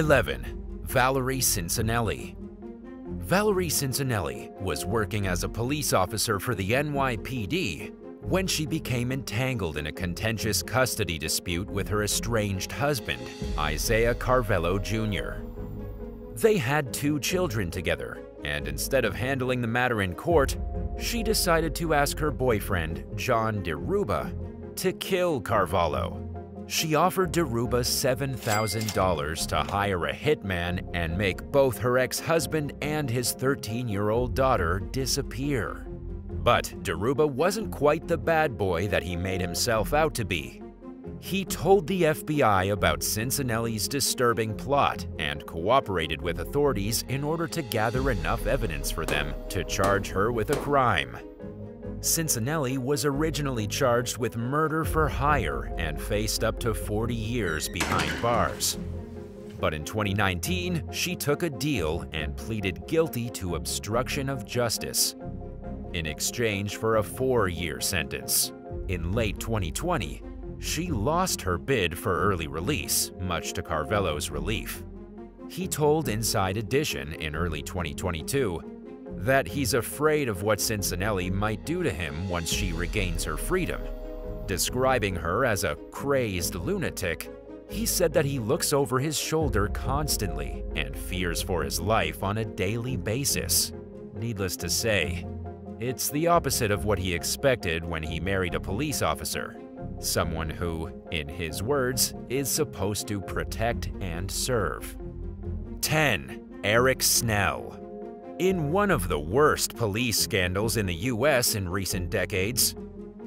11. Valerie Cincinnelli. Valerie Cincinnelli was working as a police officer for the NYPD when she became entangled in a contentious custody dispute with her estranged husband, Isaiah Carvello Jr. They had 2 children together, and instead of handling the matter in court, she decided to ask her boyfriend, John DeRuba, to kill Carvalho. She offered DeRuba $7,000 to hire a hitman and make both her ex-husband and his 13-year-old daughter disappear. But DeRuba wasn't quite the bad boy that he made himself out to be. He told the FBI about Cincinnelli's disturbing plot and cooperated with authorities in order to gather enough evidence for them to charge her with a crime. Cincinnelli was originally charged with murder for hire and faced up to 40 years behind bars. But in 2019, she took a deal and pleaded guilty to obstruction of justice in exchange for a 4-year sentence. In late 2020, she lost her bid for early release, much to Carvello's relief. He told Inside Edition in early 2022 that he's afraid of what Cincinnelli might do to him once she regains her freedom. Describing her as a crazed lunatic, he said that he looks over his shoulder constantly and fears for his life on a daily basis. Needless to say, it's the opposite of what he expected when he married a police officer, someone who, in his words, is supposed to protect and serve. 10. Eric Snell. In one of the worst police scandals in the U.S. in recent decades,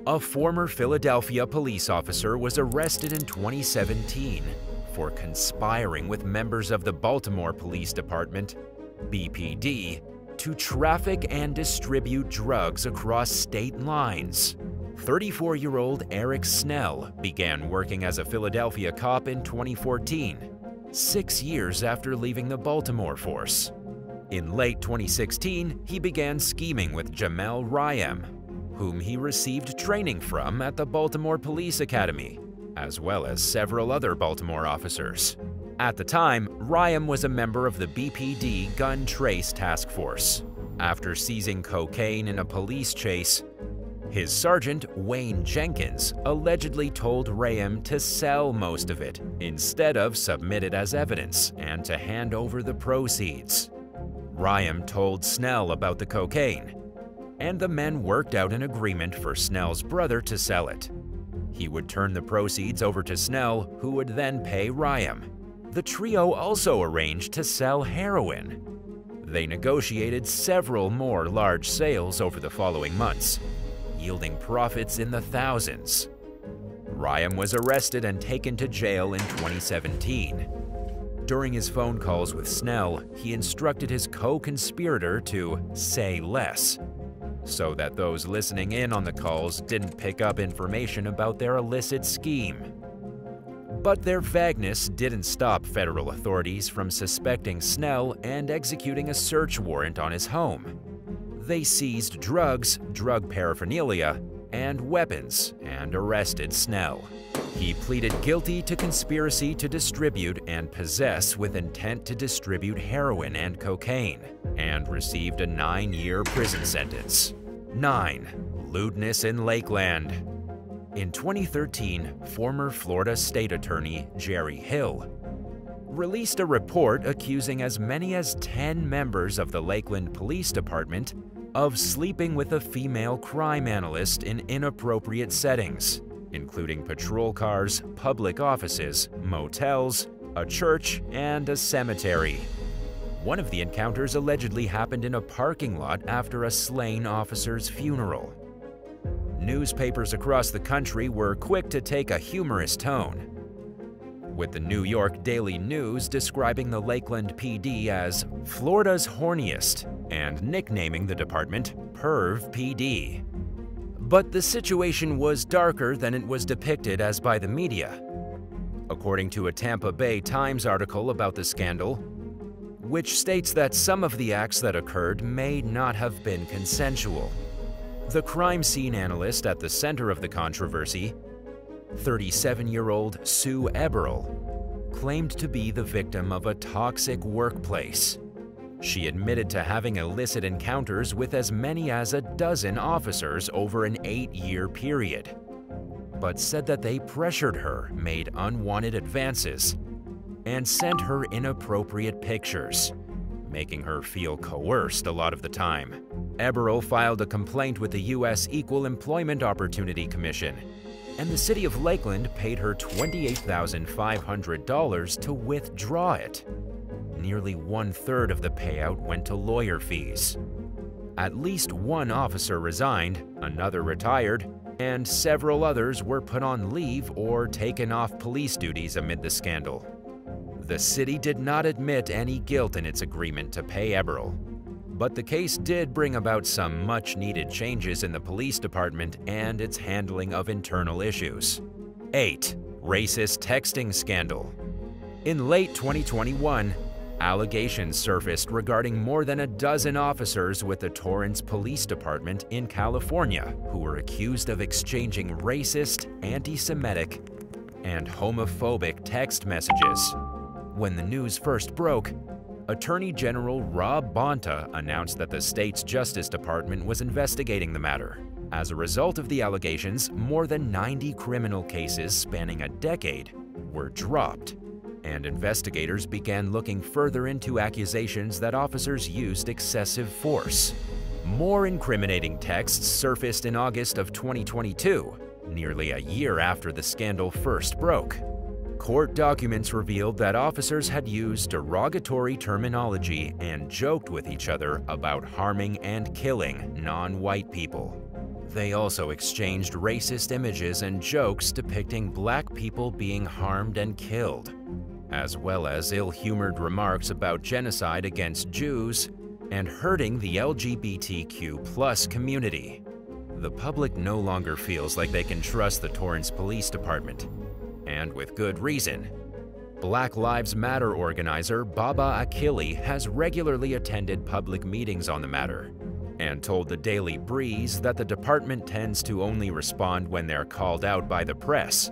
a former Philadelphia police officer was arrested in 2017 for conspiring with members of the Baltimore Police Department, BPD, to traffic and distribute drugs across state lines. 34-year-old Eric Snell began working as a Philadelphia cop in 2014, 6 years after leaving the Baltimore force. In late 2016, he began scheming with Jamel Rayem, whom he received training from at the Baltimore Police Academy, as well as several other Baltimore officers. At the time, Rayem was a member of the BPD Gun Trace Task Force. After seizing cocaine in a police chase, his sergeant, Wayne Jenkins, allegedly told Rayem to sell most of it instead of submit it as evidence and to hand over the proceeds. Rayem told Snell about the cocaine, and the men worked out an agreement for Snell's brother to sell it. He would turn the proceeds over to Snell, who would then pay Rayem. The trio also arranged to sell heroin. They negotiated several more large sales over the following months, yielding profits in the thousands. Rayem was arrested and taken to jail in 2017. During his phone calls with Snell, he instructed his co-conspirator to say less, so that those listening in on the calls didn't pick up information about their illicit scheme. But their vagueness didn't stop federal authorities from suspecting Snell and executing a search warrant on his home. They seized drugs, drug paraphernalia, and weapons and arrested Snell. He pleaded guilty to conspiracy to distribute and possess with intent to distribute heroin and cocaine, and received a 9-year prison sentence. 9. Lewdness in Lakeland. In 2013, former Florida State Attorney JERI Hill released a report accusing as many as 10 members of the Lakeland Police Department of sleeping with a female crime analyst in inappropriate settings, including patrol cars, public offices, motels, a church, and a cemetery. One of the encounters allegedly happened in a parking lot after a slain officer's funeral. Newspapers across the country were quick to take a humorous tone, with the New York Daily News describing the Lakeland PD as Florida's horniest and nicknaming the department Perv PD. But the situation was darker than it was depicted as by the media. According to a Tampa Bay Times article about the scandal, which states that some of the acts that occurred may not have been consensual. The crime scene analyst at the center of the controversy, 37-year-old Sue Eberl, claimed to be the victim of a toxic workplace. She admitted to having illicit encounters with as many as a dozen officers over an 8-year period, but said that they pressured her, made unwanted advances, and sent her inappropriate pictures, making her feel coerced a lot of the time. Eberl filed a complaint with the U.S. Equal Employment Opportunity Commission, and the city of Lakeland paid her $28,500 to withdraw it. Nearly 1/3 of the payout went to lawyer fees. At least one officer resigned, another retired, and several others were put on leave or taken off police duties amid the scandal. The city did not admit any guilt in its agreement to pay Eberl, but the case did bring about some much-needed changes in the police department and its handling of internal issues. 8. Racist texting scandal. In late 2021, allegations surfaced regarding more than a dozen officers with the Torrance Police Department in California who were accused of exchanging racist, anti-Semitic, and homophobic text messages. When the news first broke, Attorney General Rob Bonta announced that the state's Justice Department was investigating the matter. As a result of the allegations, more than 90 criminal cases spanning a decade were dropped, and investigators began looking further into accusations that officers used excessive force. More incriminating texts surfaced in August of 2022, nearly a year after the scandal first broke. Court documents revealed that officers had used derogatory terminology and joked with each other about harming and killing non-white people. They also exchanged racist images and jokes depicting black people being harmed and killed, as well as ill-humored remarks about genocide against Jews and hurting the LGBTQ+ community. The public no longer feels like they can trust the Torrance Police Department, and with good reason. Black Lives Matter organizer Baba Akili has regularly attended public meetings on the matter and told the Daily Breeze that the department tends to only respond when they're called out by the press,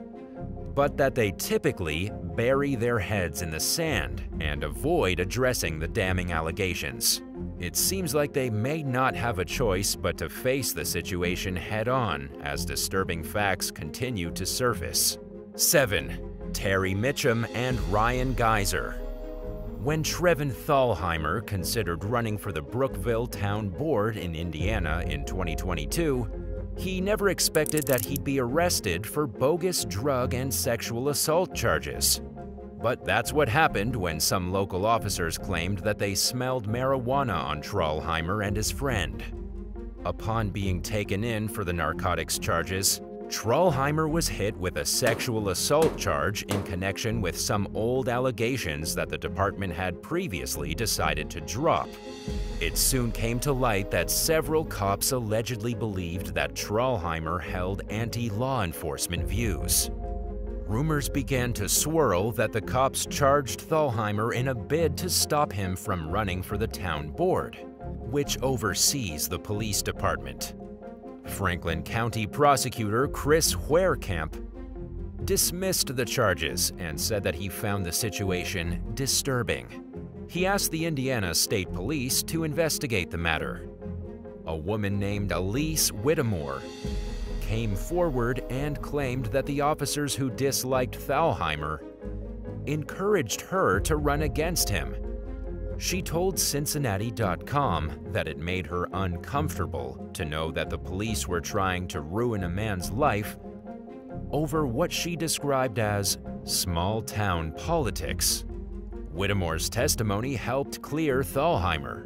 but that they typically bury their heads in the sand and avoid addressing the damning allegations. It seems like they may not have a choice but to face the situation head-on as disturbing facts continue to surface. 7. Terry Mitchum and Ryan GEISER. When Trevin Thalheimer considered running for the Brookville Town Board in Indiana in 2022, he never expected that he'd be arrested for bogus drug and sexual assault charges. But that's what happened when some local officers claimed that they smelled marijuana on Thalheimer and his friend. Upon being taken in for the narcotics charges, Thalheimer was hit with a sexual assault charge in connection with some old allegations that the department had previously decided to drop. It soon came to light that several cops allegedly believed that Thalheimer held anti-law enforcement views. Rumors began to swirl that the cops charged Thalheimer in a bid to stop him from running for the town board, which oversees the police department. Franklin County Prosecutor Chris Huerkamp dismissed the charges and said that he found the situation disturbing. He asked the Indiana State Police to investigate the matter. A woman named Elise Whittemore came forward and claimed that the officers who disliked Thalheimer encouraged her to run against him. She told Cincinnati.com that it made her uncomfortable to know that the police were trying to ruin a man's life over what she described as small-town politics. Whittemore's testimony helped clear Thalheimer.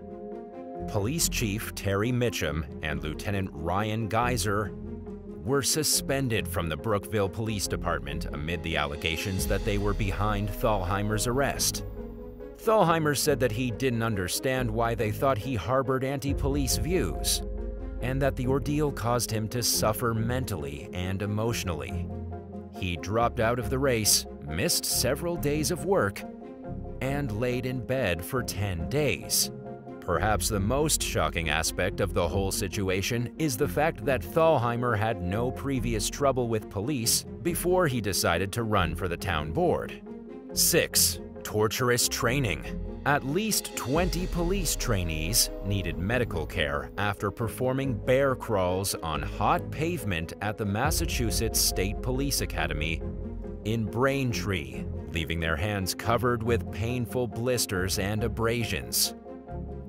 Police Chief Terry Mitchum and Lieutenant Ryan GEISER were suspended from the Brookville Police Department amid the allegations that they were behind Thalheimer's arrest. Thalheimer said that he didn't understand why they thought he harbored anti-police views, and that the ordeal caused him to suffer mentally and emotionally. He dropped out of the race, missed several days of work, and laid in bed for 10 days. Perhaps the most shocking aspect of the whole situation is the fact that Thalheimer had no previous trouble with police before he decided to run for the town board. 6. Torturous training. At least 20 police trainees needed medical care after performing bear crawls on hot pavement at the Massachusetts State Police Academy in Braintree, leaving their hands covered with painful blisters and abrasions.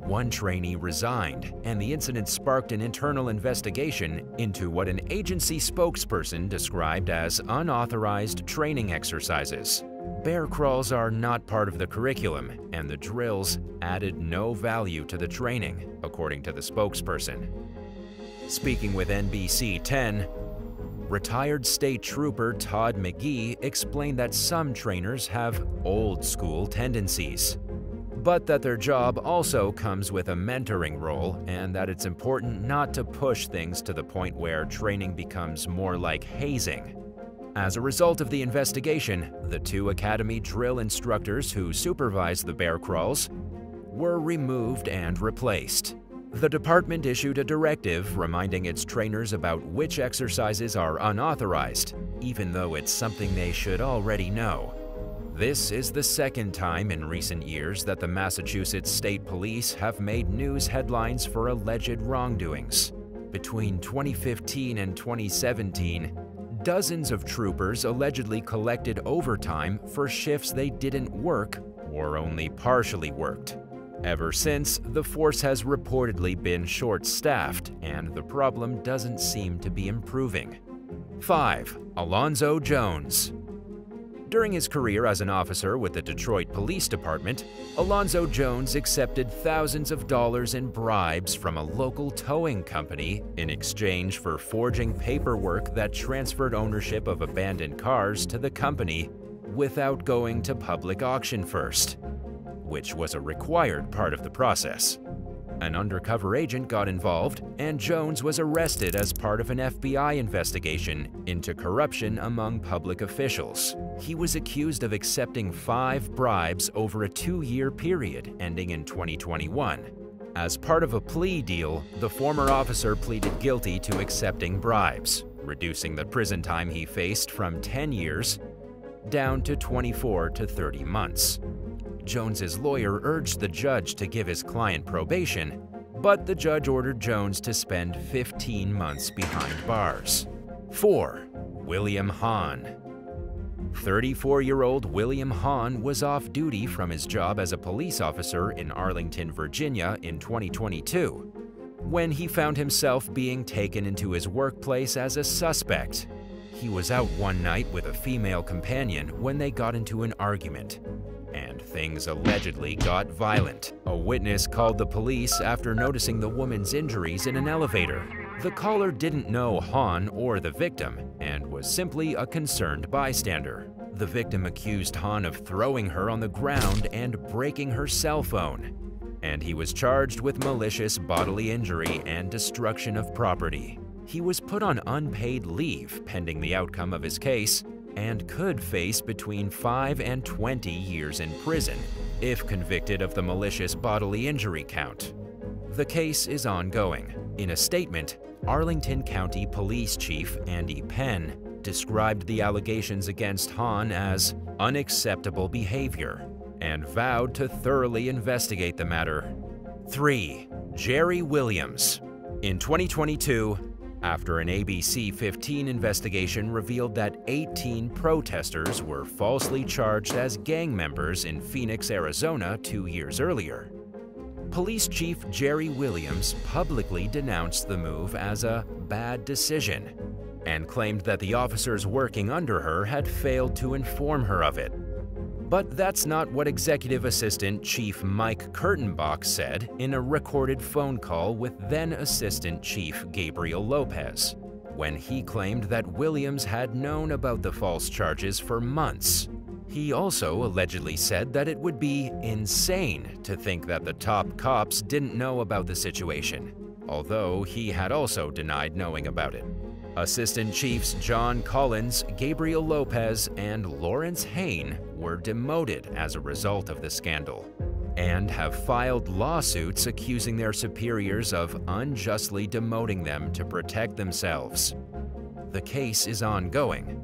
One trainee resigned, and the incident sparked an internal investigation into what an agency spokesperson described as unauthorized training exercises. Bear crawls are not part of the curriculum, and the drills added no value to the training, according to the spokesperson. Speaking with NBC 10, retired state trooper Todd McGee explained that some trainers have old-school tendencies, but that their job also comes with a mentoring role and that it's important not to push things to the point where training becomes more like hazing. As a result of the investigation, the 2 academy drill instructors who supervised the bear crawls were removed and replaced. The department issued a directive reminding its trainers about which exercises are unauthorized, even though it's something they should already know. This is the second time in recent years that the Massachusetts State Police have made news headlines for alleged wrongdoings. Between 2015 and 2017, dozens of troopers allegedly collected overtime for shifts they didn't work or only partially worked. Ever since, the force has reportedly been short-staffed, and the problem doesn't seem to be improving. 5. Alonzo Jones. During his career as an officer with the Detroit Police Department, Alonzo Jones accepted thousands of dollars in bribes from a local towing company in exchange for forging paperwork that transferred ownership of abandoned cars to the company without going to public auction first, which was a required part of the process. An undercover agent got involved, and Jones was arrested as part of an FBI investigation into corruption among public officials. He was accused of accepting 5 bribes over a 2-year period ending in 2021. As part of a plea deal, the former officer pleaded guilty to accepting bribes, reducing the prison time he faced from 10 years down to 24 to 30 months. Jones's lawyer urged the judge to give his client probation, but the judge ordered Jones to spend 15 months behind bars. 4. William Hahn. 34-year-old William Hahn was off duty from his job as a police officer in Arlington, Virginia in 2022, when he found himself being taken into his workplace as a suspect. He was out one night with a female companion when they got into an argument, and things allegedly got violent. A witness called the police after noticing the woman's injuries in an elevator. The caller didn't know Hahn or the victim and was simply a concerned bystander. The victim accused Hahn of throwing her on the ground and breaking her cell phone, and he was charged with malicious bodily injury and destruction of property. He was put on unpaid leave pending the outcome of his case and could face between 5 and 20 years in prison if convicted of the malicious bodily injury count. The case is ongoing. In a statement, Arlington County Police Chief Andy Penn described the allegations against Hahn as unacceptable behavior and vowed to thoroughly investigate the matter. 3. Jerry Williams. In 2022, after an ABC 15 investigation revealed that 18 protesters were falsely charged as gang members in Phoenix, Arizona 2 years earlier, Police Chief Jerry Williams publicly denounced the move as a bad decision and claimed that the officers working under her had failed to inform her of it. But that's not what Executive Assistant Chief Mike Kurtenbach said in a recorded phone call with then-Assistant Chief Gabriel Lopez, when he claimed that Williams had known about the false charges for months. He also allegedly said that it would be insane to think that the top cops didn't know about the situation, although he had also denied knowing about it. Assistant Chiefs John Collins, Gabriel Lopez, and Lawrence Hain were demoted as a result of the scandal and have filed lawsuits accusing their superiors of unjustly demoting them to protect themselves. The case is ongoing.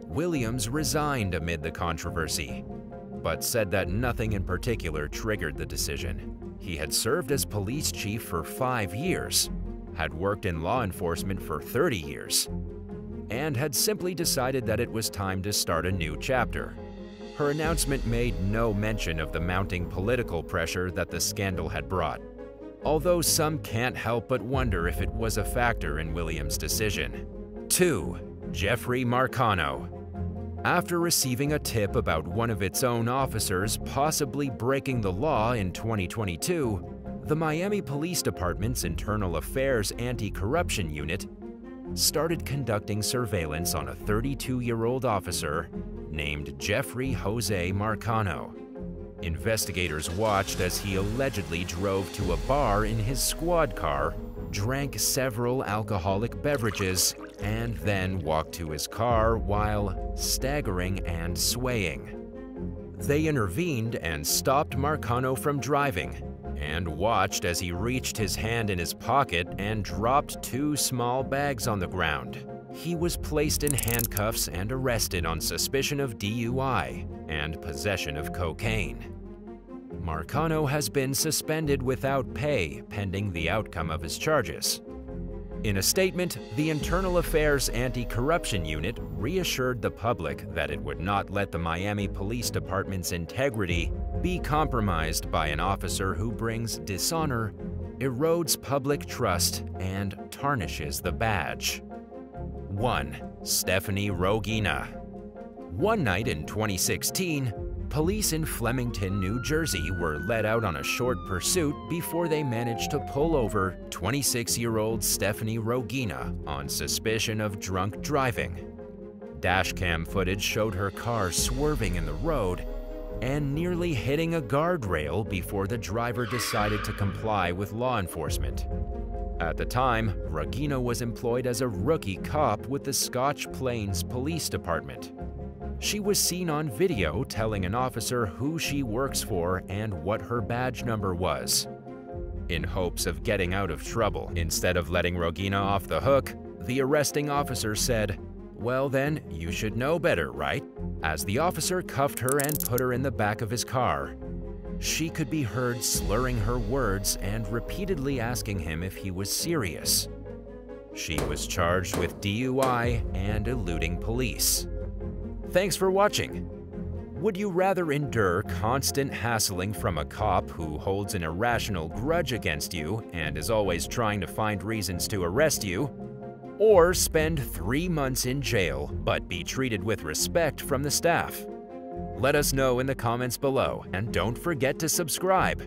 Williams resigned amid the controversy, but said that nothing in particular triggered the decision. He had served as police chief for 5 years, had worked in law enforcement for 30 years, and had simply decided that it was time to start a new chapter. Her announcement made no mention of the mounting political pressure that the scandal had brought, although some can't help but wonder if it was a factor in Williams' decision. 2. Jeffrey Marcano. After receiving a tip about one of its own officers possibly breaking the law in 2022, the Miami Police Department's Internal Affairs Anti-Corruption Unit started conducting surveillance on a 32-year-old officer named Jeffrey Jose Marcano. Investigators watched as he allegedly drove to a bar in his squad car, drank several alcoholic beverages, and then walked to his car while staggering and swaying. They intervened and stopped Marcano from driving, and watched as he reached his hand in his pocket and dropped 2 small bags on the ground. He was placed in handcuffs and arrested on suspicion of DUI and possession of cocaine. Marcano has been suspended without pay pending the outcome of his charges. In a statement, the Internal Affairs Anti-Corruption Unit reassured the public that it would not let the Miami Police Department's integrity be compromised by an officer who brings dishonor, erodes public trust, and tarnishes the badge. 1. Stephanie Roggina. One night in 2016, police in Flemington, New Jersey were let out on a short pursuit before they managed to pull over 26-year-old Stephanie Roggina on suspicion of drunk driving. Dashcam footage showed her car swerving in the road and nearly hitting a guardrail before the driver decided to comply with law enforcement. At the time, Roggina was employed as a rookie cop with the Scotch Plains Police Department. She was seen on video telling an officer who she works for and what her badge number was. In hopes of getting out of trouble, instead of letting Roggina off the hook, the arresting officer said, "Well then, you should know better, right?" As the officer cuffed her and put her in the back of his car. She could be heard slurring her words and repeatedly asking him if he was serious. She was charged with DUI and eluding police. Thanks for watching. Would you rather endure constant hassling from a cop who holds an irrational grudge against you and is always trying to find reasons to arrest you, or spend 3 months in jail but be treated with respect from the staff? Let us know in the comments below, and don't forget to subscribe.